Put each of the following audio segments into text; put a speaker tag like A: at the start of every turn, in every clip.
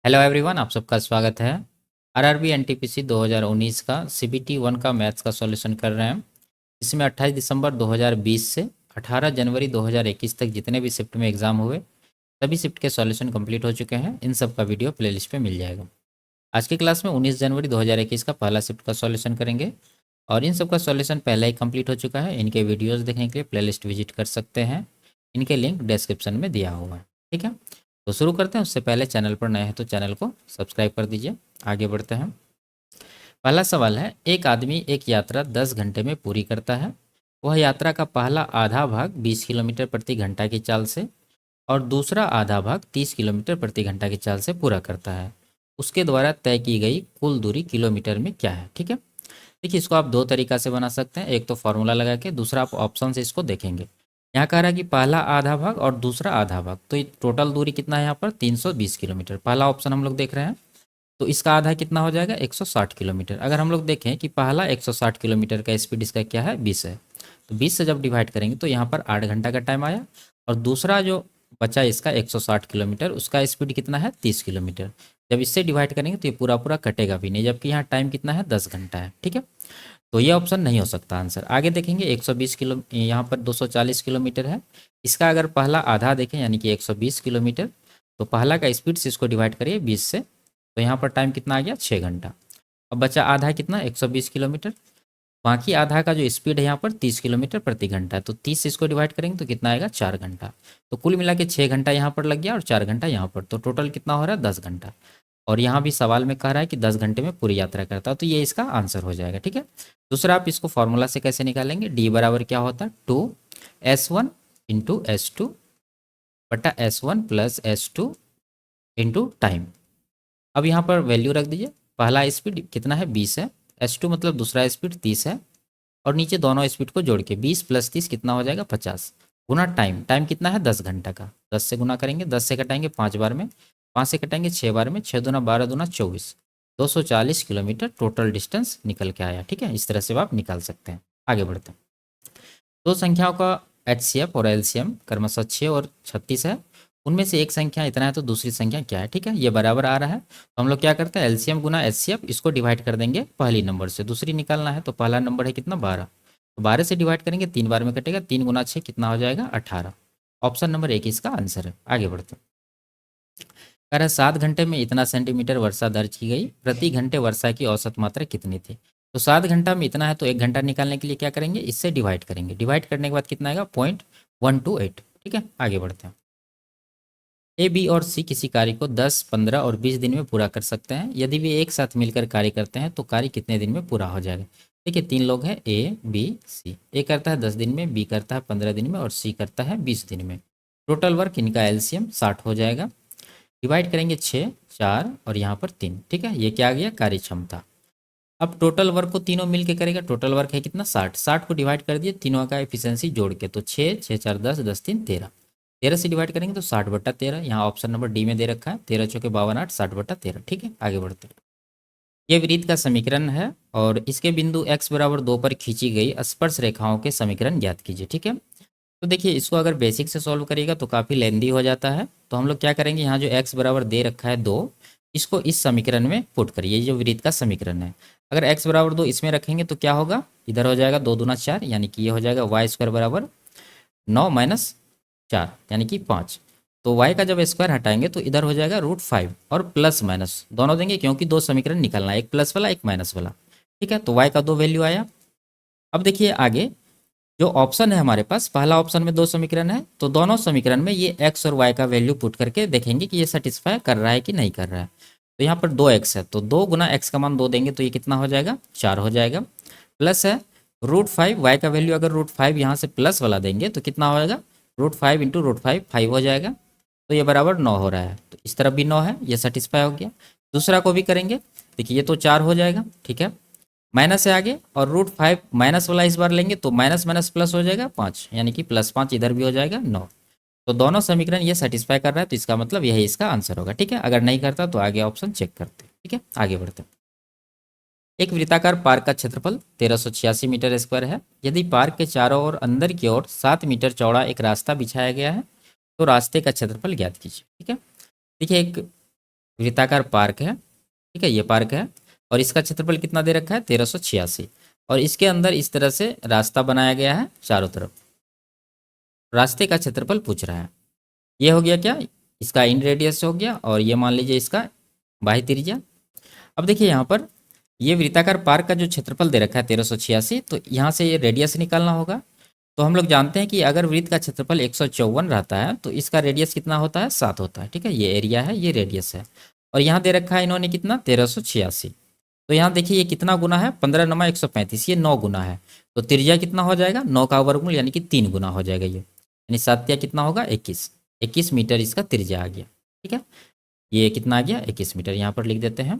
A: Hello everyone, आप सबका स्वागत है। आरआरबी एनटीपीसी 2019 का सीबीटी 1 का मैथ्स का सॉल्यूशन कर रहे हैं। इसमें 28 दिसंबर 2020 से 18 जनवरी 2021 तक जितने भी शिफ्ट में एग्जाम हुए सभी शिफ्ट के सॉल्यूशन कंप्लीट हो चुके हैं। इन सब का वीडियो प्लेलिस्ट पे मिल जाएगा। आज की क्लास में 19 जनवरी 2021 का पहला शिफ्ट का सॉल्यूशन करेंगे और इन सब का सॉल्यूशन पहले ही कंप्लीट हो चुका है। इनके वीडियोज़ देखने के लिए प्लेलिस्ट विजिट कर सकते हैं। इनके लिंक डिस्क्रिप्शन में दिया हुआ है। ठीक है, तो शुरू करते हैं। उससे पहले चैनल पर नए हैं तो चैनल को सब्सक्राइब कर दीजिए। आगे बढ़ते हैं। पहला सवाल है, एक आदमी एक यात्रा 10 घंटे में पूरी करता है। वह यात्रा का पहला आधा भाग 20 किलोमीटर प्रति घंटा की चाल से और दूसरा आधा भाग 30 किलोमीटर प्रति घंटा की चाल से पूरा करता है। उसके द्वारा तय की गई कुल दूरी किलोमीटर में क्या है? ठीक है, देखिए इसको आप दो तरीका से बना सकते हैं। एक तो फॉर्मूला लगा के, दूसरा आप ऑप्शन से इसको देखेंगे। यहाँ कह रहा है कि पहला आधा भाग और दूसरा आधा भाग, तो ये टोटल दूरी कितना है यहाँ पर? 320 किलोमीटर। पहला ऑप्शन हम लोग देख रहे हैं, तो इसका आधा कितना हो जाएगा? 160 किलोमीटर। अगर हम लोग देखें कि पहला 160 किलोमीटर का स्पीड इसका क्या है? 20 है, तो 20 से जब डिवाइड करेंगे तो यहाँ पर 8 घंटा का टाइम आया। और दूसरा जो बचा इसका 160 किलोमीटर, उसका स्पीड कितना है? 30 किलोमीटर। जब इससे डिवाइड करेंगे तो ये पूरा पूरा कटेगा भी नहीं, जबकि यहाँ टाइम कितना है? 10 घंटा है। ठीक है, तो ये ऑप्शन नहीं हो सकता आंसर। आगे देखेंगे 120 किलो, यहाँ पर 240 किलोमीटर है। इसका अगर पहला आधा देखें यानी कि 120 किलोमीटर, तो पहला का स्पीड से इसको डिवाइड करिए 20 से, तो यहाँ पर टाइम कितना आ गया? 6 घंटा। अब बचा आधा कितना? 120 किलोमीटर। बाकी आधा का जो स्पीड है यहाँ पर 30 किलोमीटर प्रति घंटा है, तो 30 से इसको डिवाइड करेंगे तो कितना आएगा? 4 घंटा। तो कुल मिला के 6 घंटा यहाँ पर लग गया और 4 घंटा यहाँ पर, तो टोटल कितना हो रहा है? 10 घंटा। और यहाँ भी सवाल में कह रहा है कि 10 घंटे में पूरी यात्रा करता है, तो ये इसका आंसर हो जाएगा। ठीक है, दूसरा आप इसको फॉर्मूला से कैसे निकालेंगे? डी बराबर क्या होता है? 2S1 इंटू S2 बटा S1 plus S2 into time. अब यहाँ पर वैल्यू रख दीजिए। पहला स्पीड कितना है? 20 है। S2 मतलब दूसरा स्पीड 30 है। और नीचे दोनों स्पीड को जोड़ के 20 प्लस 30 कितना हो जाएगा? 50 गुना टाइम। टाइम कितना है? 10 घंटा का। 10 से गुना करेंगे, 10 से कटाएंगे 5 बार में, 5 से कटाएंगे 6 बार में, 6 दूना 12 दूना 24, 240 किलोमीटर टोटल डिस्टेंस निकल के आया। ठीक है, इस तरह से आप निकाल सकते हैं। आगे बढ़ते हैं। दो संख्याओं का HCF और LCM क्रमशः 6 और 36 है। उनमें से एक संख्या इतना है तो दूसरी संख्या क्या है? ठीक है, ये बराबर आ रहा है, तो हम लोग क्या करते हैं? LCM गुना HCF, इसको डिवाइड कर देंगे पहली नंबर से। दूसरी निकालना है तो पहला नंबर है कितना? 12, तो 12 से डिवाइड करेंगे 3 बार में कटेगा, 3 गुना 6 कितना हो जाएगा? 18। ऑप्शन नंबर 1 इसका आंसर है। आगे बढ़ते हैं। कह रहा है 7 घंटे में इतना सेंटीमीटर वर्षा दर्ज की गई, प्रति घंटे वर्षा की औसत मात्रा कितनी थी? तो 7 घंटा में इतना है तो 1 घंटा निकालने के लिए क्या करेंगे? इससे डिवाइड करेंगे। डिवाइड करने के बाद कितना आएगा? 0.128। ठीक है, आगे बढ़ते हैं। ए, बी और सी किसी कार्य को 10, 15 और 20 दिन में पूरा कर सकते हैं। यदि वे एक साथ मिलकर कार्य करते हैं तो कार्य कितने दिन में पूरा हो जाएगा? देखिए 3 लोग हैं, ए बी सी। ए करता है 10 दिन में, बी करता है 15 दिन में और सी करता है 20 दिन में। टोटल वर्क इनका एलसीएम 60 हो जाएगा। डिवाइड करेंगे 6, 4 और यहाँ पर 3। ठीक है, ये क्या आ गया? कार्य क्षमता। अब टोटल वर्क को तीनों मिल के करेगा। टोटल वर्क है कितना? 60। 60 को डिवाइड कर दिए तीनों का एफिशिएंसी जोड़ के, तो 6, 6 4 10, 10 3 13। 13 से डिवाइड करेंगे तो 60/13। यहाँ ऑप्शन नंबर डी में दे रखा है, 13 चौके 52 8, 60/13। ठीक है, आगे बढ़ते हैं। ये वृत्त का समीकरण है और इसके बिंदु x बराबर 2 पर खींची गई स्पर्श रेखाओं के समीकरण ज्ञात कीजिए। ठीक है, तो देखिए इसको अगर बेसिक से सॉल्व करिएगा तो काफ़ी लेंदी हो जाता है। तो हम लोग क्या करेंगे, यहाँ जो x बराबर दे रखा है 2, इसको इस समीकरण में पुट करिए। ये जो वृत्त का समीकरण है, अगर x बराबर 2 इसमें रखेंगे तो क्या होगा? इधर हो जाएगा 2 दूना 4, यानी कि ये हो जाएगा y² बराबर 9 माइनस 4 यानी कि 5। तो y का जब स्क्वायर हटाएंगे तो इधर हो जाएगा √5 और प्लस माइनस दोनों देंगे, क्योंकि दो समीकरण निकलना है, एक प्लस वाला एक माइनस वाला। ठीक है, तो y का 2 वैल्यू आया। अब देखिए आगे जो ऑप्शन है हमारे पास, पहला ऑप्शन में 2 समीकरण है, तो दोनों समीकरण में ये x और y का वैल्यू पुट करके देखेंगे कि ये सेटिस्फाई कर रहा है कि नहीं कर रहा है। तो यहाँ पर 2x है, तो 2 गुना x का मान 2 देंगे तो ये कितना हो जाएगा? 4 हो जाएगा। प्लस है √5, y का वैल्यू अगर √5 यहाँ से प्लस वाला देंगे तो कितना हो जाएगा? √5 इंटू √5 5 हो जाएगा, तो ये बराबर 9 हो रहा है। तो इस तरफ भी 9 है, ये सेटिस्फाई हो गया। दूसरा को भी करेंगे, देखिए ये तो 4 हो जाएगा। ठीक है, माइनस है आगे, और √5 माइनस वाला इस बार लेंगे तो माइनस माइनस प्लस हो जाएगा 5, यानी कि +5 इधर भी हो जाएगा 9। तो दोनों समीकरण ये सेटिस्फाई कर रहा है, तो इसका मतलब यही इसका आंसर होगा। ठीक है, अगर नहीं करता तो आगे ऑप्शन चेक करते हैं। ठीक है, आगे बढ़ते हैं। एक वृत्ताकार पार्क का क्षेत्रफल 1386 मीटर स्क्वायर है। यदि पार्क के चारों ओर अंदर की ओर 7 मीटर चौड़ा एक रास्ता बिछाया गया है तो रास्ते का क्षेत्रफल ज्ञात कीजिए। ठीक है, देखिए एक वृत्ताकार पार्क है, ठीक है, ये पार्क है और इसका क्षेत्रफल कितना दे रखा है 1386। और इसके अंदर इस तरह से रास्ता बनाया गया है चारों तरफ। रास्ते का क्षेत्रफल पूछ रहा है। ये हो गया क्या, इसका इन रेडियस हो गया और ये मान लीजिए इसका बाह्य त्रिज्या। अब देखिए यहाँ पर ये वृत्ताकार पार्क का जो क्षेत्रफल दे रखा है 1386, तो यहाँ से ये रेडियस निकालना होगा। तो हम लोग जानते हैं कि अगर वृत्त का क्षेत्रफल 154 रहता है तो इसका रेडियस कितना होता है 7 होता है, ठीक है, ये एरिया है, ये रेडियस है। और यहाँ दे रखा है इन्होंने कितना 1386। तो यहाँ देखिए ये कितना गुना है 15 नमा 135, ये 9 गुना है। तो त्रिज्या कितना हो जाएगा 9 का वर्गमूल यानी कि 3 गुना हो जाएगा ये, यानी 7 या कितना होगा 21 मीटर इसका त्रिज्या आ गया, ठीक है। ये कितना आ गया 21 मीटर, यहाँ पर लिख देते हैं।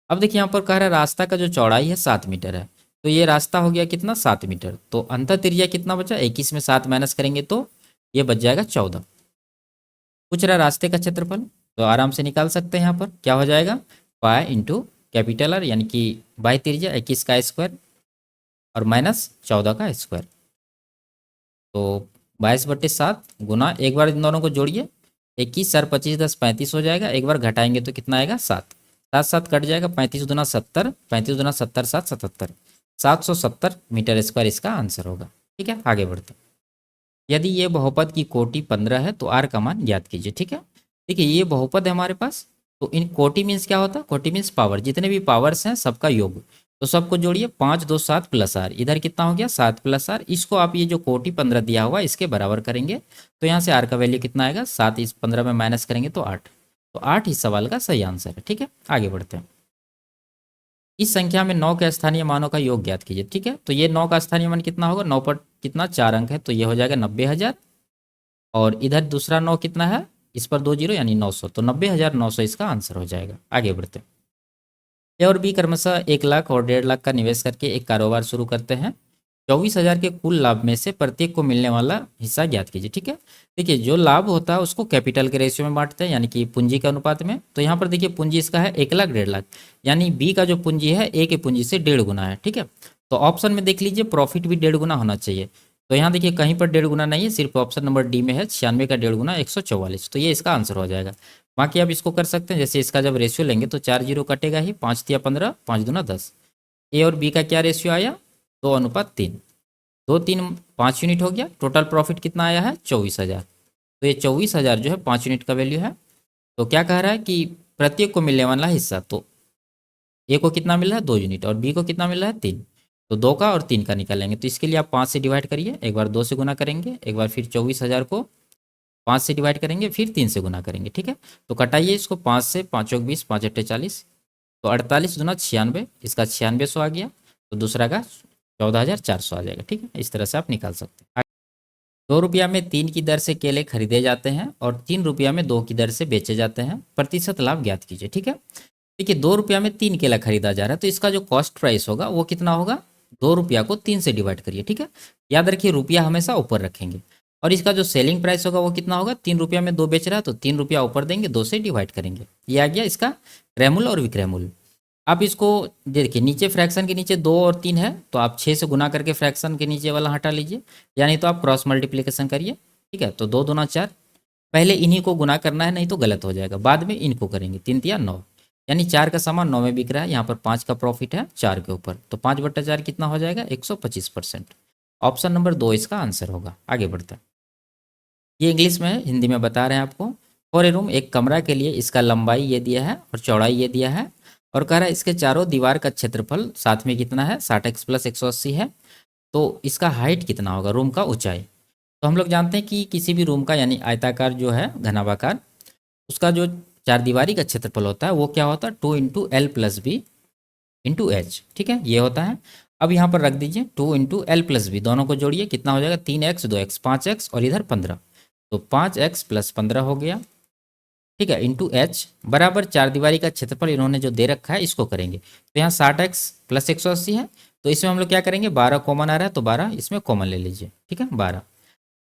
A: अब देखिए यहाँ पर कह रहा है रास्ता का जो चौड़ाई है 7 मीटर है, तो ये रास्ता हो गया कितना 7 मीटर। तो अंतर त्रिज्या कितना बचा 21 में 7 माइनस करेंगे तो ये बच जाएगा 14। पूछ रहा है रास्ते का क्षेत्रफल, तो आराम से निकाल सकते हैं। यहाँ पर क्या हो जाएगा पाई इंटू कैपिटल आर यानी कि बाई त्रिज्या 21 का स्क्वायर और माइनस 14 का स्क्वायर। तो 22/7 गुना, एक बार इन दोनों को जोड़िए, 21 4 25 10 35 हो जाएगा। एक बार घटाएंगे तो कितना आएगा 7, 7 7 कट जाएगा, 35 दूना 70, 35 दूना 70 7 77, 770 मीटर स्क्वायर इसका आंसर होगा, ठीक है। आगे बढ़ते हैं। यदि ये बहुपद की कोटि 15 है तो आर का मान ज्ञात कीजिए, ठीक है। देखिए ये बहुपद है हमारे पास, तो इन कोटि मीन्स क्या होता है, कोटि मीन्स पावर, जितने भी पावर्स हैं सबका योग। तो सबको जोड़िए 5 2 7 प्लस आर, इधर कितना हो गया 7 प्लस आर। इसको आप ये जो कोटि 15 दिया हुआ इसके बराबर करेंगे तो यहाँ से आर का वैल्यू कितना आएगा 7, इस 15 में माइनस करेंगे तो 8। तो 8 इस सवाल का सही आंसर है, ठीक है। आगे बढ़ते हैं। इस संख्या में 9 के स्थानीय मानों का योग ज्ञात कीजिए, ठीक है। तो ये 9 का स्थानीय मान कितना होगा, 9 पर कितना 4 अंक है तो ये हो जाएगा 90,000। और इधर दूसरा 9 कितना है, इस पर 2 जीरो यानी 900, तो 90,900 इसका आंसर हो जाएगा। आगे बढ़ते हैं। ए और बी क्रमशः 1 लाख और 1.5 लाख का निवेश करके एक कारोबार शुरू करते हैं। 24,000 के कुल लाभ में से प्रत्येक को मिलने वाला हिस्सा ज्ञात कीजिए, ठीक है। देखिए जो लाभ होता है उसको कैपिटल के रेशियो में बांटते हैं यानी कि पूंजी के अनुपात में। तो यहाँ पर देखिए पूंजी इसका है 1 लाख 1.5 लाख, यानी बी का जो पूंजी है ए के पूंजी से 1.5 गुना है, ठीक है। तो ऑप्शन में देख लीजिए प्रॉफिट भी 1.5 गुना होना चाहिए। तो यहाँ देखिए कहीं पर 1.5 गुना नहीं है, सिर्फ ऑप्शन नंबर डी में है 96 का 1.5 गुना 144, तो ये इसका आंसर हो जाएगा। बाकी आप इसको कर सकते हैं, जैसे इसका जब रेशियो लेंगे तो 4 जीरो कटेगा ही, 5 तिया 15, 5 दूना 10। ए और बी का क्या रेशियो आया 2:3, 2 3 5 यूनिट हो गया। टोटल प्रॉफिट कितना आया है 24,000। तो ये 24,000 जो है 5 यूनिट का वैल्यू है। तो क्या कह रहा है कि प्रत्येक को मिलने वाला हिस्सा, तो ए को कितना मिल रहा है 2 यूनिट और बी को कितना मिल रहा है 3, तो 2 का और 3 का निकालेंगे। तो इसके लिए आप 5 से डिवाइड करिए, एक बार 2 से गुना करेंगे, एक बार फिर 24,000 को 5 से डिवाइड करेंगे, फिर 3 से गुना करेंगे, ठीक है। तो कटाइए इसको 5 से, 5 चौक 20, 5 अट्ठे 40, तो 48 दूना 96, इसका 9600 आ गया। तो दूसरा का 14,400 आ जाएगा, ठीक है। इस तरह से आप निकाल सकते हैं। 2 रुपया में 3 की दर से केले खरीदे जाते हैं और 3 रुपया में 2 की दर से बेचे जाते हैं। प्रतिशत लाभ ज्ञात कीजिए, ठीक है। देखिए 2 रुपया में 3 केला खरीदा जा रहा है तो इसका जो कॉस्ट प्राइस होगा वो कितना होगा, 2 रुपया को 3 से डिवाइड करिए, ठीक है। याद रखिए रुपया हमेशा ऊपर रखेंगे। और इसका जो सेलिंग प्राइस होगा वो कितना होगा, 3 रुपया में 2 बेच रहा है तो 3 रुपया ऊपर देंगे, 2 से डिवाइड करेंगे। ये आ गया इसका क्रय मूल्य और विक्रय मूल्य। आप इसको देखिए नीचे फ्रैक्शन के नीचे 2 और 3 है तो आप 6 से गुना करके फ्रैक्शन के नीचे वाला हटा लीजिए, यानी तो आप क्रॉस मल्टीप्लिकेशन करिए, ठीक है। तो 2 दूना 4, पहले इन्हीं को गुना करना है नहीं तो गलत हो जाएगा, बाद में इनको करेंगे। 3 तिया 9, यानी 4 का सामान 9 में बिक रहा है, यहाँ पर 5 का प्रॉफिट है 4 के ऊपर, तो 5/4 कितना हो जाएगा 125%। ऑप्शन नंबर 2 इसका आंसर होगा। आगे बढ़ते हैं। ये इंग्लिश में है, हिंदी में बता रहे हैं आपको। फॉर ए रूम, एक कमरा के लिए इसका लंबाई ये दिया है और चौड़ाई ये दिया है और कह रहा है इसके चारों दीवार का क्षेत्रफल साथ में कितना है 60x + 180 है। तो इसका हाइट कितना होगा, रूम का ऊंचाई। तो हम लोग जानते हैं कि किसी भी रूम का यानी आयताकार जो है घनाभाकार, उसका जो चार दीवारी का क्षेत्रफल होता है वो क्या होता है 2 × L + B × H, ठीक है, ये होता है। अब यहाँ पर रख दीजिए 2 × L + B, दोनों को जोड़िए, कितना हो जाएगा 3x 2x 5x और इधर 15, तो 5x + 15 हो गया, ठीक है, इंटू H बराबर चार दीवारी का क्षेत्रफल इन्होंने जो दे रखा है इसको करेंगे। तो यहाँ 60x + 180 है, तो इसमें हम लोग क्या करेंगे 12 कॉमन आ रहा है तो 12 इसमें कॉमन ले लीजिए, ठीक है 12।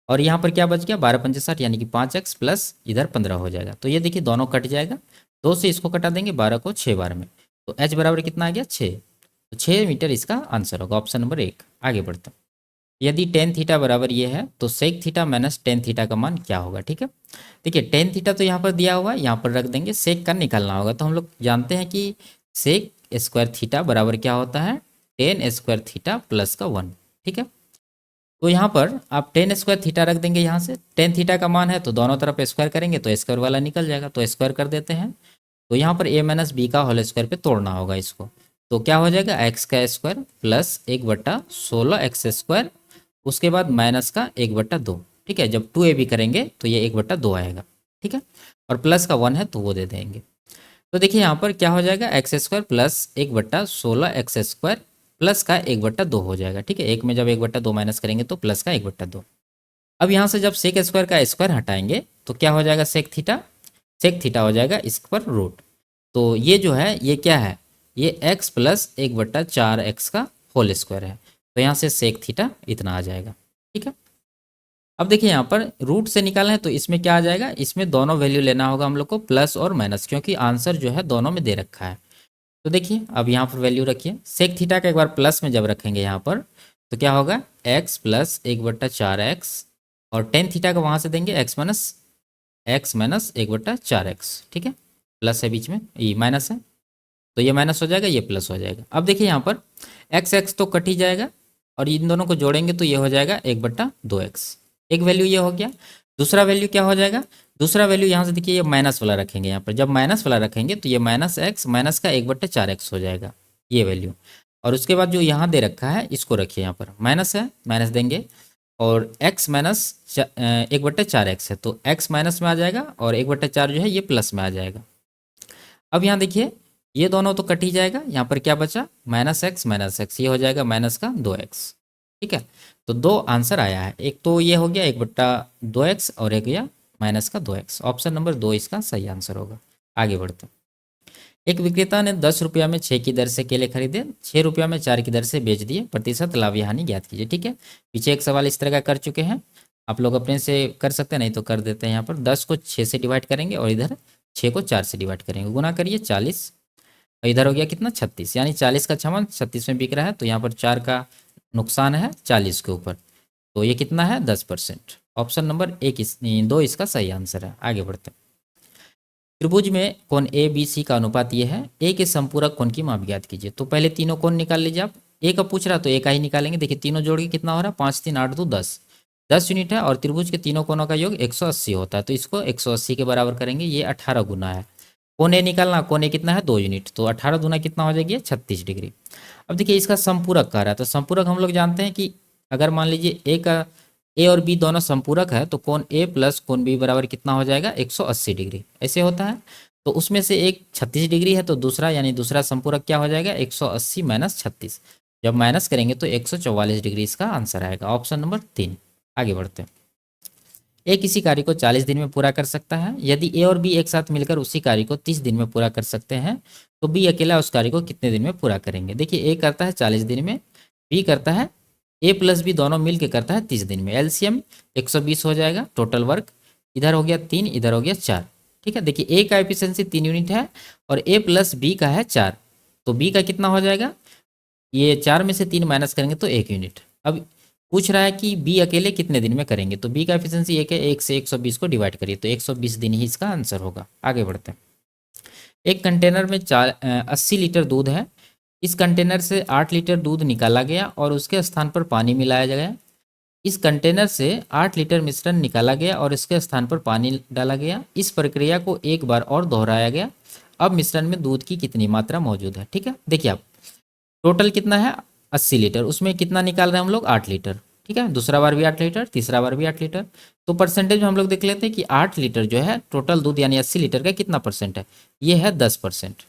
A: और यहाँ पर क्या बच गया 12 पंचे 60 यानी कि 5x प्लस इधर 15 हो जाएगा। तो ये देखिए दोनों कट जाएगा, 2 से इसको कटा देंगे, 12 को 6 बार में, तो h बराबर कितना आ गया 6। तो 6 मीटर इसका आंसर होगा, ऑप्शन नंबर 1। आगे बढ़ते हैं। यदि टेन थीटा बराबर ये है तो sec theta minus tan theta का मान क्या होगा। ठीक है, देखिए टेन थीटा तो यहाँ पर दिया हुआ है, यहाँ पर रख देंगे, सेक का निकालना होगा। तो हम लोग जानते हैं कि सेक स्क्वायर थीटा बराबर क्या होता है, टेन स्क्वायर थीटा प्लस का 1। ठीक है, तो यहाँ पर आप टेन स्क्वायर थीटा रख देंगे, यहाँ से टेन थीटा का मान है तो दोनों तरफ स्क्वायर करेंगे तो स्क्वायर वाला निकल जाएगा, तो स्क्वायर कर देते हैं। तो यहाँ पर a माइनस बी का होल स्क्वायर पे तोड़ना होगा इसको, तो क्या हो जाएगा एक्स का स्क्वायर प्लस 1/16 x², उसके बाद माइनस का 1/2। ठीक है, जब 2ab करेंगे तो ये 1/2 आएगा। ठीक है, और प्लस का 1 है तो वो दे देंगे। तो देखिए यहाँ पर क्या हो जाएगा x² प्लस 1/16 x² प्लस का 1/2 हो जाएगा। ठीक है, एक में जब 1/2 माइनस करेंगे तो प्लस का 1/2। अब यहाँ से जब सेक स्क्वायर का स्क्वायर हटाएंगे तो क्या हो जाएगा, सेक थीटा हो जाएगा इस पर रूट। तो ये जो है ये क्या है, ये x प्लस 1/4x का होल स्क्वायर है। तो यहाँ से सेक थीटा इतना आ जाएगा। ठीक है, अब देखिए यहाँ पर रूट से निकालना है तो इसमें क्या आ जाएगा, इसमें दोनों वैल्यू लेना होगा हम लोग को, प्लस और माइनस, क्योंकि आंसर जो है दोनों में दे रखा है। तो देखिए अब यहाँ पर वैल्यू रखिए, सेक थीटा का एक बार प्लस में जब रखेंगे यहाँ पर तो क्या होगा, x प्लस 1/4x, और टेन थीटा का वहाँ से देंगे x माइनस 1/4x। ठीक है, प्लस है बीच में, ये माइनस है तो ये माइनस हो जाएगा, ये प्लस हो जाएगा। अब देखिए यहाँ पर x तो कट ही जाएगा और इन दोनों को जोड़ेंगे तो ये हो जाएगा 1/2x। एक वैल्यू ये हो गया। दूसरा वैल्यू क्या हो जाएगा, दूसरा वैल्यू यहाँ से देखिए ये माइनस वाला रखेंगे, यहाँ पर जब माइनस वाला रखेंगे तो ये माइनस एक्स माइनस का 1/4x हो जाएगा ये वैल्यू। और उसके बाद जो यहाँ दे रखा है इसको रखिए, यहाँ पर माइनस है, माइनस देंगे, और x माइनस 1/4x है तो x माइनस में आ जाएगा और 1/4 जो है ये प्लस में आ जाएगा। अब यहाँ देखिए ये दोनों तो कट ही जाएगा, यहाँ पर क्या बचा, माइनस एक्स, ये हो जाएगा माइनस का 2x। ठीक है, तो दो आंसर आया है, एक तो ये हो गया 1/2x और एक गया माइनस का 2x। ऑप्शन नंबर 2 इसका सही आंसर होगा। आगे बढ़ते हैं। एक विक्रेता ने 10 रुपया में 6 की दर से केले खरीदे, 6 रुपया में 4 की दर से बेच दिए, प्रतिशत लाभ या हानि ज्ञात कीजिए। ठीक है, पीछे एक सवाल इस तरह का कर चुके हैं, आप लोग अपने से कर सकते हैं, नहीं तो कर देते हैं। यहाँ पर 10 को 6 से डिवाइड करेंगे और इधर 6 को 4 से डिवाइड करेंगे, गुना करिए 40, और इधर हो गया कितना 36, यानी 40 का छमन 36 में बिक रहा है, तो यहाँ पर 4 का नुकसान है 40 के ऊपर, तो ये कितना है 10%। ऑप्शन नंबर 2 इसका सही आंसर है। आगे बढ़ते हैं। त्रिभुज में कोण ए बी सी का अनुपात ये है, ए के संपूरक कोण की माप ज्ञात कीजिए। तो पहले तीनों कोण निकाल लीजिए आप, ए का पूछ रहा तो ए का ही निकालेंगे। देखिए तीनों जोड़ के कितना हो रहा है, 5 3 8 2 10 यूनिट है, और त्रिभुज के तीनों कोणों का योग 180 होता है, तो इसको 180 के बराबर करेंगे, ये 18 गुना है। कोण ए निकालना, कोण ए कितना है 2 यूनिट, तो 18 गुना कितना हो जाएगी 36 डिग्री। अब देखिए इसका संपूरक कह रहा है, तो संपूरक हम लोग जानते हैं कि अगर मान लीजिए ए और बी दोनों संपूरक है तो कोण ए प्लस कोण बी बराबर कितना हो जाएगा 180 डिग्री, ऐसे होता है। तो उसमें से एक 36 डिग्री है तो दूसरा यानी दूसरा संपूरक क्या हो जाएगा 180 माइनस 36, जब माइनस करेंगे तो 144 डिग्री इसका आंसर आएगा। Option number 3। आगे बढ़ते हैं। ए किसी कार्य को 40 दिन में पूरा कर सकता है, यदि ए और बी एक साथ मिलकर उसी कार्य को 30 दिन में पूरा कर सकते हैं तो बी अकेला उस कार्य को कितने दिन में पूरा करेंगे। देखिए ए करता है 40 दिन में, बी करता है, ए प्लस बी दोनों मिल के करता है 30 दिन में। एलसीएम 120 हो जाएगा, टोटल वर्क इधर हो गया 3, इधर हो गया 4। ठीक है, देखिए ए का एफिशिएंसी 3 यूनिट है और ए प्लस बी का है 4, तो बी का कितना हो जाएगा, ये 4 में से 3 माइनस करेंगे तो 1 यूनिट। अब पूछ रहा है कि बी अकेले कितने दिन में करेंगे, तो बी का एफिशिएंसी 1 है, 1 से 120 को डिवाइड करिए तो 120 दिन ही इसका आंसर होगा। आगे बढ़ते हैं। एक कंटेनर में 80 लीटर दूध है, इस कंटेनर से 8 लीटर दूध निकाला गया और उसके स्थान पर पानी मिलाया गया। इस कंटेनर से 8 लीटर मिश्रण निकाला गया और इसके स्थान पर पानी डाला गया। इस प्रक्रिया को एक बार और दोहराया गया। अब मिश्रण में दूध की कितनी मात्रा मौजूद है। ठीक है, देखिए आप टोटल कितना है 80 लीटर, उसमें कितना निकाल रहे हैं हम लोग 8 लीटर। ठीक है, दूसरा बार भी 8 लीटर, तीसरा बार भी 8 लीटर। तो परसेंटेज में हम लोग देख लेते हैं कि 8 लीटर जो है टोटल दूध यानी 80 लीटर का कितना परसेंट है, ये है 10%,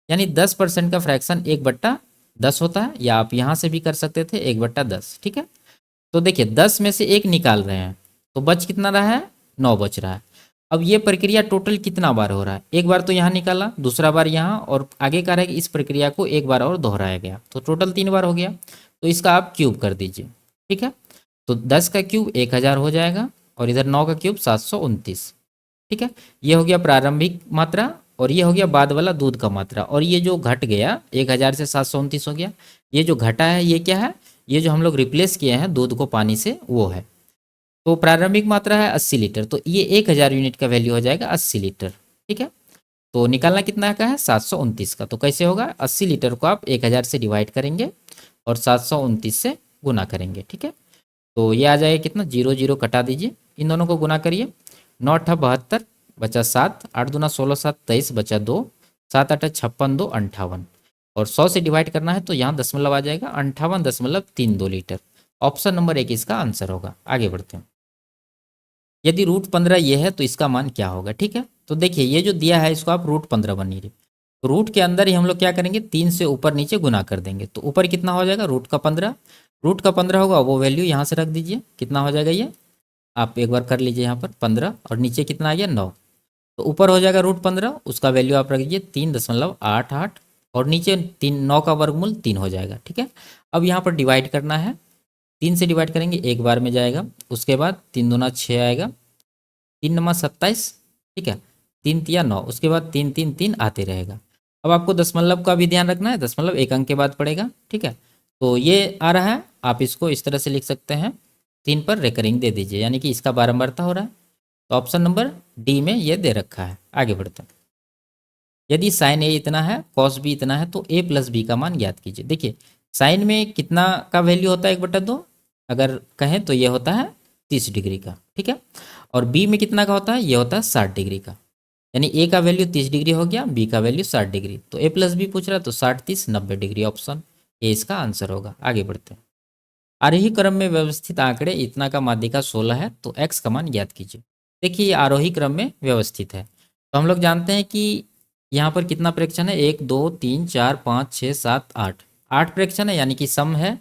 A: यानी 10% का फ्रैक्शन 1/10 होता है, या आप यहाँ से भी कर सकते थे 1/10। ठीक है, तो देखिए 10 में से 1 निकाल रहे हैं तो बच कितना रहा है 9 बच रहा है। अब ये प्रक्रिया टोटल कितना बार हो रहा है, एक बार तो यहाँ निकाला, दूसरा बार यहाँ, और आगे कह रहा है कि इस प्रक्रिया को एक बार और दोहराया गया, तो टोटल 3 बार हो गया। तो इसका आप क्यूब कर दीजिए। ठीक है, तो 10 का क्यूब 1000 हो जाएगा और इधर 9 का क्यूब 729। ठीक है, ये हो गया प्रारंभिक मात्रा और ये हो गया बाद वाला दूध का मात्रा, और ये जो घट गया 1000 से 729 हो गया, ये जो घटा है ये क्या है, ये जो हम लोग रिप्लेस किए हैं दूध को पानी से वो है। तो प्रारंभिक मात्रा है 80 लीटर, तो ये 1000 यूनिट का वैल्यू हो जाएगा 80 लीटर। ठीक है, तो निकालना कितना का है 729 का। तो कैसे होगा, 80 लीटर को आप 1000 से डिवाइड करेंगे और 729 से गुना करेंगे। ठीक है, तो ये आ जाएगा कितना, 0 0 कटा दीजिए, इन दोनों को गुना करिए। 9 8 72 बचा 7, 8 दूना 16 7 23 बचा 2, 7 8 56 2 58, और 100 से डिवाइड करना है तो यहाँ दशमलव आ जाएगा 58.32 लीटर। ऑप्शन नंबर 1 इसका आंसर होगा। आगे बढ़ते हैं। यदि √15 ये है तो इसका मान क्या होगा। ठीक है, तो देखिए ये जो दिया है इसको आप √15 बनिए, तो रूट के अंदर ही हम लोग क्या करेंगे, 3 से ऊपर नीचे गुना कर देंगे। तो ऊपर कितना हो जाएगा, रूट का 15 होगा, वो वैल्यू यहाँ से रख दीजिए, कितना हो जाएगा ये आप एक बार कर लीजिए यहाँ पर 15, और नीचे कितना आ गया 9। तो ऊपर हो जाएगा √15, उसका वैल्यू आप रख दीजिए 3.88, और नीचे 9 का वर्गमूल 3 हो जाएगा। ठीक है, अब यहाँ पर डिवाइड करना है, 3 से डिवाइड करेंगे एक बार में जाएगा, उसके बाद 3 दूना 6 आएगा, 3 नमा 27। ठीक है, 3 तिया 9, उसके बाद 3 3 3 आते रहेगा। अब आपको दशमलव का भी ध्यान रखना है, दशमलव एक अंक के बाद पड़ेगा। ठीक है, तो ये आ रहा है, आप इसको इस तरह से लिख सकते हैं, 3 पर रेकरिंग दे दीजिए, यानी कि इसका बारंबारता हो रहा है। तो ऑप्शन नंबर डी में ये दे रखा है। आगे बढ़ते हैं। यदि साइन ए इतना है, कॉस बी इतना है, तो ए प्लस बी का मान ज्ञात कीजिए। देखिए साइन में कितना का वैल्यू होता है 1/2, अगर कहें तो ये होता है 30 डिग्री का। ठीक है, और बी में कितना का होता है, ये होता है 60 डिग्री का। यानी ए का वैल्यू 30 डिग्री हो गया, बी का वैल्यू 60 डिग्री, तो ए प्लस बी पूछ रहा है, तो 60 30 90 डिग्री, ऑप्शन ए इसका आंसर होगा। आगे बढ़ते हैं। आरोही क्रम में व्यवस्थित आंकड़े इतना का माध्यिका 16 है, तो एक्स का मान ज्ञात कीजिए। देखिए ये आरोही क्रम में व्यवस्थित है, तो हम लोग जानते हैं कि यहाँ पर कितना प्रेक्षण है, 1 2 3 4 5 6 7 8, 8 प्रेक्षण है, यानी कि सम है।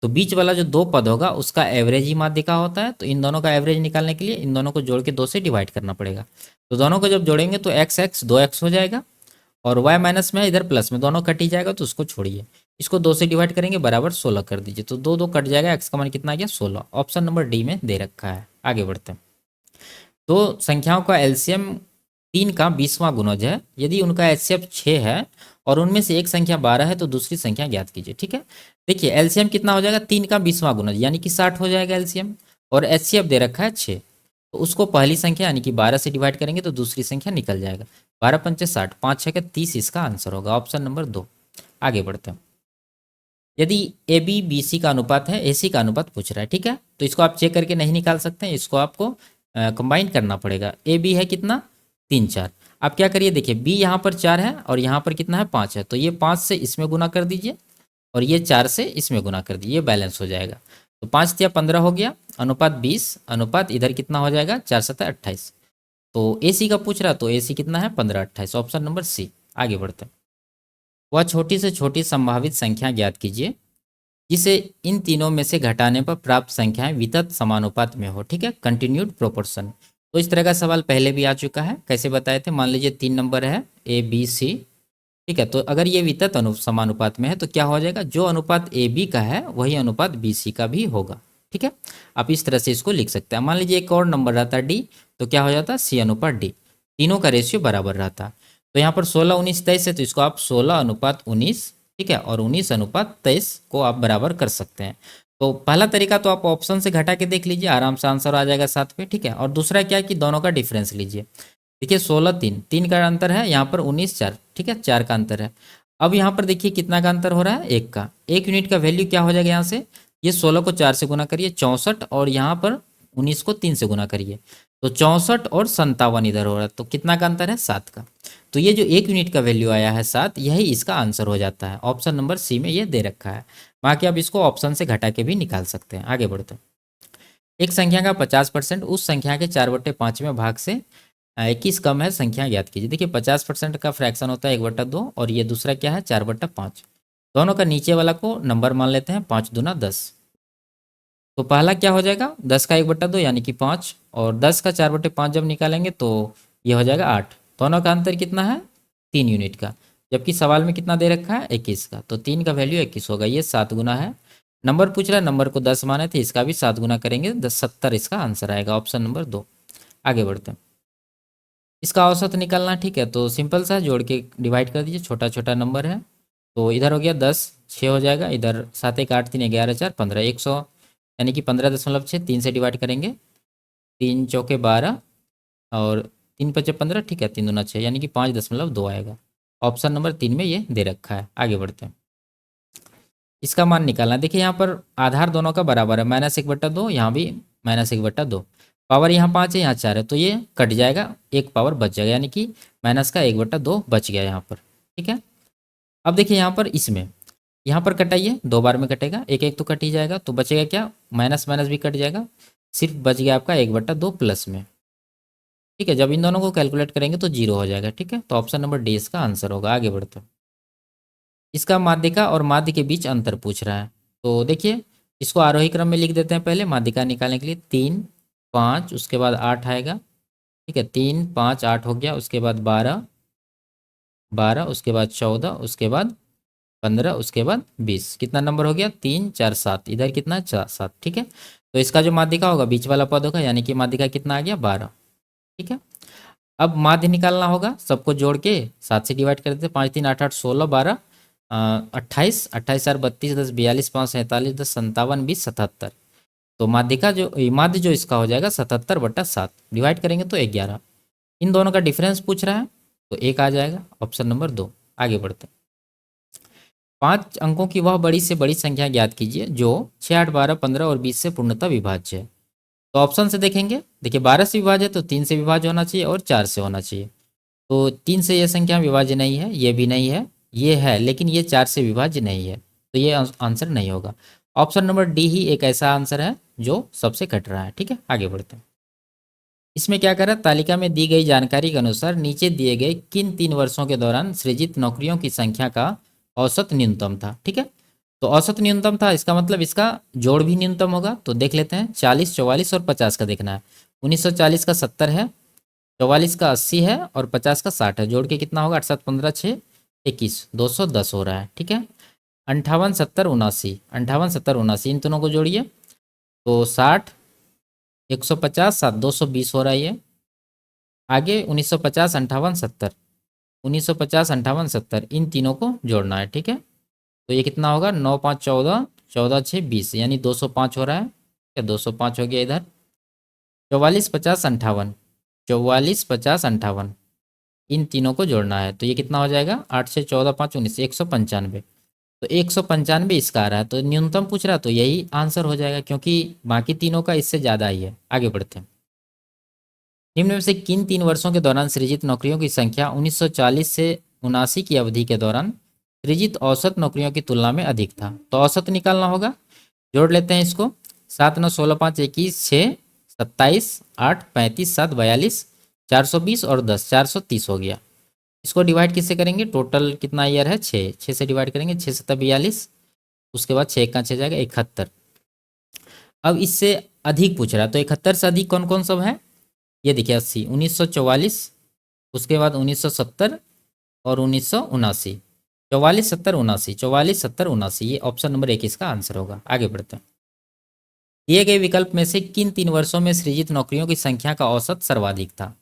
A: तो बीच वाला जो 2 पद होगा उसका एवरेज ही माध्यिका होता है, तो इन दोनों का एवरेज निकालने के लिए इन दोनों को जोड़ के 2 से डिवाइड करना पड़ेगा। तो दोनों को जब जोड़ेंगे तो एक्स एक्स 2x हो जाएगा, और y माइनस में इधर प्लस में, दोनों कट ही जाएगा, तो उसको छोड़िए, इसको 2 से डिवाइड करेंगे बराबर 16 कर दीजिए, तो 2 2 कट जाएगा, x का मान कितना आ गया 16। ऑप्शन नंबर डी में दे रखा है। आगे बढ़ते हैं। तो संख्याओं का एलसीएम 3 का 20वां गुणज है, यदि उनका एचसीएफ 6 है और उनमें से एक संख्या 12 है तो दूसरी संख्या ज्ञात कीजिए। ठीक है, देखिए एलसीएम कितना हो जाएगा, 3 का 20वां गुणज यानी कि 60 हो जाएगा एलसीएम, और एचसीएफ दे रखा है 6, तो उसको पहली संख्या यानी कि 12 से डिवाइड करेंगे तो दूसरी संख्या निकल जाएगा, 12 पंचे 60, 5 6 30, इसका आंसर होगा ऑप्शन नंबर 2। आगे बढ़ते हैं। यदि ए बी बी सी का अनुपात है, ए सी का अनुपात पूछ रहा है। ठीक है, तो इसको आप चेक करके नहीं निकाल सकते हैं, इसको आपको कंबाइन करना पड़ेगा। ए बी है कितना 3 4, आप क्या करिए, देखिए बी यहाँ पर 4 है और यहाँ पर कितना है 5 है, तो ये 5 से इसमें गुना कर दीजिए और ये 4 से इसमें गुना कर दीजिए, ये बैलेंस हो जाएगा। तो 5 तिया 15 हो गया, अनुपात 20, अनुपात इधर कितना हो जाएगा 4 7 28। तो ए सी का पूछ रहा, तो ए सी कितना है 15 28, ऑप्शन नंबर सी। आगे बढ़ते हैं। वह छोटी से छोटी संभावित संख्या ज्ञात कीजिए जिसे इन तीनों में से घटाने पर प्राप्त संख्याएं वितत समानुपात में हो। ठीक है, कंटिन्यूड प्रोपोर्शन। तो इस तरह का सवाल पहले भी आ चुका है, कैसे बताए थे, मान लीजिए 3 नंबर है ए बी सी। ठीक है, तो अगर ये वितत समानुपात में है तो क्या हो जाएगा, जो अनुपात ए बी का है वही अनुपात बी सी का भी होगा। ठीक है, आप इस तरह से इसको लिख सकते हैं। मान लीजिए एक और नंबर रहता डी, तो क्या हो जाता सी अनुपात डी, तीनों का रेशियो बराबर रहता। तो यहाँ पर 16 19 23 है, तो इसको आप 16 अनुपात 19, ठीक है, और 19 अनुपात 23 को आप बराबर कर सकते हैं। तो पहला तरीका तो आप ऑप्शन से घटा के देख लीजिए, आराम से आंसर आ जाएगा 7 पे। ठीक है, और दूसरा क्या है कि दोनों का डिफरेंस लीजिए। देखिए 16 3, 3 का अंतर है, यहाँ पर 19 4, ठीक है 4 का अंतर है। अब यहाँ पर देखिए कितना का अंतर हो रहा है, 1 का। 1 यूनिट का वैल्यू क्या हो जाएगा, यहाँ से ये 16 को 4 से गुना करिए 64, और यहाँ पर 19 को 3 से गुना करिए, तो 64 और 57 इधर हो रहा है, तो कितना का अंतर है 7 का। तो ये जो 1 यूनिट का वैल्यू आया है 7, यही इसका आंसर हो जाता है। ऑप्शन नंबर सी में ये दे रखा है, बाकी आप इसको ऑप्शन से घटा के भी निकाल सकते हैं। आगे बढ़ते हैं। एक संख्या का 50% उस संख्या के 4/5वें भाग से 21 कम है, संख्या ज्ञात कीजिए। देखिए 50% का फ्रैक्शन होता है 1/2, और ये दूसरा क्या है 4/5। दोनों का नीचे वाला को नंबर मान लेते हैं, 5 दूना 10। तो पहला क्या हो जाएगा 10 का 1/2 यानी कि 5, और 10 का 4/5 जब निकालेंगे तो ये हो जाएगा 8। दोनों का अंतर कितना है 3 यूनिट का, जबकि सवाल में कितना दे रखा है 21 का, तो 3 का वैल्यू 21 होगा, ये 7 गुना है। नंबर पूछ रहा है, नंबर को 10 माने थे, इसका भी 7 गुना करेंगे 10 70, इसका आंसर आएगा ऑप्शन नंबर 2। आगे बढ़ते हैं। इसका औसत निकालना, ठीक है, तो सिंपल सा जोड़ के डिवाइड कर दीजिए, छोटा छोटा नंबर है। तो इधर हो गया 10, 6 हो जाएगा, इधर 7 1 8 3 11 4 15 100, यानी कि 15.6 3 से डिवाइड करेंगे, 3 चौके 12 और 3 पचे 15, ठीक है, 3 दूना 6, यानी कि 5.2 आएगा। ऑप्शन नंबर 3 में ये दे रखा है। आगे बढ़ते हैं, इसका मान निकालना है। देखिए यहाँ पर आधार दोनों का बराबर है, -1/2, यहाँ भी -1/2, पावर यहाँ 5 है, यहाँ 4 है, तो ये कट जाएगा, एक पावर बच जाएगा, यानी कि माइनस का 1/2 बच गया यहाँ पर। ठीक है, अब देखिए यहाँ पर इसमें, यहाँ पर कटाइए, 2 बार में कटेगा, एक एक तो कट ही जाएगा, तो बचेगा क्या, माइनस माइनस भी कट जाएगा, सिर्फ बच गया आपका 1/2 प्लस में। ठीक है, जब इन दोनों को कैलकुलेट करेंगे तो 0 हो जाएगा। ठीक है, तो ऑप्शन नंबर डी इसका आंसर होगा। आगे बढ़ते हैं, इसका माध्यिका और माध्य के बीच अंतर पूछ रहा है। तो देखिए इसको आरोही क्रम में लिख देते हैं, पहले माध्यिका निकालने के लिए 3 5, उसके बाद 8 आएगा। ठीक है, 3 5 8 हो गया, उसके बाद 12 12, उसके बाद 14, उसके बाद 15, उसके बाद 20, कितना नंबर हो गया, 3 4 7, इधर कितना 4 7। ठीक है, तो इसका जो माध्यिका होगा बीच वाला पद होगा, यानी कि माध्यिका कितना आ गया 12। ठीक है, अब माध्य निकालना होगा, सबको जोड़ के 7 से डिवाइड कर देते हैं, 5 3 8 8 16 12 28, 28 4 32, 10 42, 5 47, 10 57, 20 77। तो माध्यिका जो माध्य जो इसका हो जाएगा 77/7, डिवाइड करेंगे तो 11। इन दोनों का डिफरेंस पूछ रहा है, तो 1 आ जाएगा, ऑप्शन नंबर 2। आगे बढ़ते हैं, 5 अंकों की वह बड़ी से बड़ी संख्या ज्ञात कीजिए जो 6 8 12 15 और 20 से पूर्णतः विभाज्य है। तो ऑप्शन से देखेंगे, देखिए 12 से विभाज्य है तो 3 से विभाज्य होना चाहिए और 4 से होना चाहिए। तो 3 से ये संख्या विभाज्य नहीं है, ये भी नहीं है, ये है, लेकिन ये 4 से विभाज्य नहीं है, तो ये आंसर नहीं होगा। ऑप्शन नंबर डी ही एक ऐसा आंसर है जो सबसे कट रहा है। ठीक है, आगे बढ़ते हैं, इसमें क्या करा, तालिका में दी गई जानकारी के अनुसार नीचे दिए गए किन 3 वर्षों के दौरान सृजित नौकरियों की संख्या का औसत न्यूनतम था। ठीक है, तो औसत न्यूनतम था, इसका मतलब इसका जोड़ भी न्यूनतम होगा। तो देख लेते हैं, 40 44 और 50 का देखना है। 1940 का 70 है, 44 का 80 है और 50 का 60 है, जोड़ के कितना होगा, 8 7 15 6 21, 210 हो रहा है। ठीक है, 58 70 79, 58 70 79, इन दोनों को जोड़िए तो 60 150 7 220 हो रहा है ये। आगे 1950 58 70, 1950 58 70, इन तीनों को जोड़ना है। ठीक है, तो ये कितना होगा, 9 5 14, 14 6 20, यानी 205 हो रहा है, क्या 205 हो गया इधर। 44 50 58, 44 50 58, इन तीनों को जोड़ना है, तो ये कितना हो जाएगा, 8 से 14 5 19, 195। तो 195 इसका आ रहा है, तो न्यूनतम पूछ रहा है, तो यही आंसर हो जाएगा, क्योंकि बाकी तीनों का इससे ज़्यादा ही है। आगे बढ़ते हैं, निम्न में से किन 3 वर्षों के दौरान सृजित नौकरियों की संख्या 1940 से 79 की अवधि के दौरान सृजित औसत नौकरियों की तुलना में अधिक था। तो औसत निकालना होगा, जोड़ लेते हैं इसको, 7 9 16 5 21 6 27 8 35 7 42 420 और 10 430 हो गया। इसको डिवाइड किससे करेंगे, टोटल कितना ईयर है, 6 6 से डिवाइड करेंगे, 6 7 42, उसके बाद 6 का 6 जाएगा 71। अब इससे अधिक पूछ रहा है, तो 71 से अधिक कौन कौन सब है, ये देखिए 80 1944, उसके बाद 1970 और 1979, 44 70 79, 44 70 79, ये ऑप्शन नंबर 1 इसका आंसर होगा। आगे बढ़ते हैं, दिए गए विकल्प में से किन 3 वर्षों में सृजित नौकरियों की संख्या का औसत सर्वाधिक था।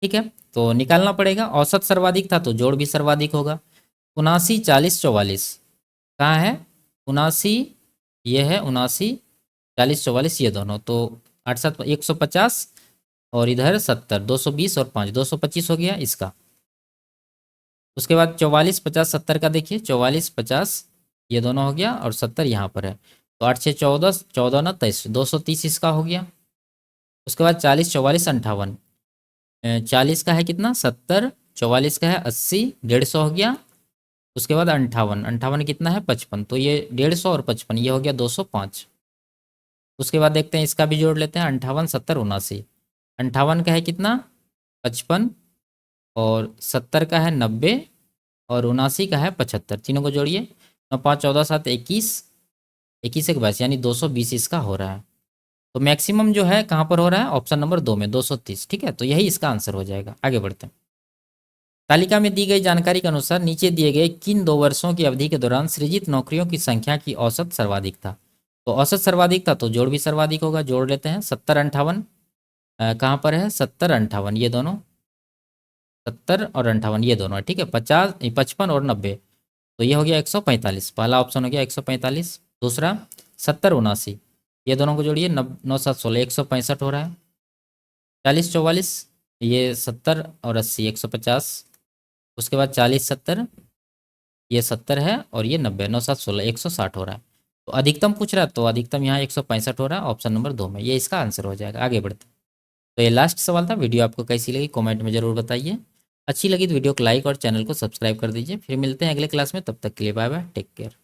A: ठीक है, तो निकालना पड़ेगा, औसत सर्वाधिक था तो जोड़ भी सर्वाधिक होगा। 79 40 44 कहाँ है, 79 ये है, 79 40 44 ये दोनों, तो 8 7 150 और इधर 70, 220 और 5 225 हो गया इसका। उसके बाद 44 50 70 का देखिए, 44 50 ये दोनों हो गया और 70 यहाँ पर है, तो 8 6 14 14 ना 23, 230 इसका हो गया। उसके बाद 40 44 58, 40 का है कितना 70, 44 का है 80, 150 हो गया। उसके बाद 58, 58 कितना है 55, तो ये 150 और 55 ये हो गया 205। उसके बाद देखते हैं इसका भी जोड़ लेते हैं, 58 70 79, 58 का है कितना 55 और 70 का है 90 और 79 का है 75, तीनों को जोड़िए, 9 5 14 7 21, 21 एक 22, यानी 220 इसका हो रहा है। तो मैक्सिमम जो है कहाँ पर हो रहा है, ऑप्शन नंबर 2 में 230। ठीक है, तो यही इसका आंसर हो जाएगा। आगे बढ़ते हैं, तालिका में दी गई जानकारी के अनुसार नीचे दिए गए किन 2 वर्षों की अवधि के दौरान सृजित नौकरियों की संख्या की औसत सर्वाधिक था। तो औसत सर्वाधिक था तो जोड़ भी सर्वाधिक होगा, जोड़ लेते हैं, 70 58 कहाँ पर है, 70 58 ये दोनों, 70 और 58 ये दोनों है। ठीक है, 50 55 और 90, तो ये हो गया 145, पहला ऑप्शन हो गया 145। दूसरा 70 79, ये दोनों को जोड़िए, 9 9 7 16, 165 हो रहा है। 40 44, ये 70 और 80, 150। उसके बाद 40 70, ये 70 है और ये 90, 9 7 16, 160 हो रहा है। तो अधिकतम पूछ रहा है, तो अधिकतम यहाँ 165 हो रहा है ऑप्शन नंबर 2 में, ये इसका आंसर हो जाएगा। आगे बढ़ते हैं। तो ये लास्ट सवाल था। वीडियो आपको कैसी लगी कमेंट में ज़रूर बताइए। अच्छी लगी तो वीडियो को लाइक और चैनल को सब्सक्राइब कर दीजिए। फिर मिलते हैं अगले क्लास में, तब तक के लिए बाय बाय, टेक केयर।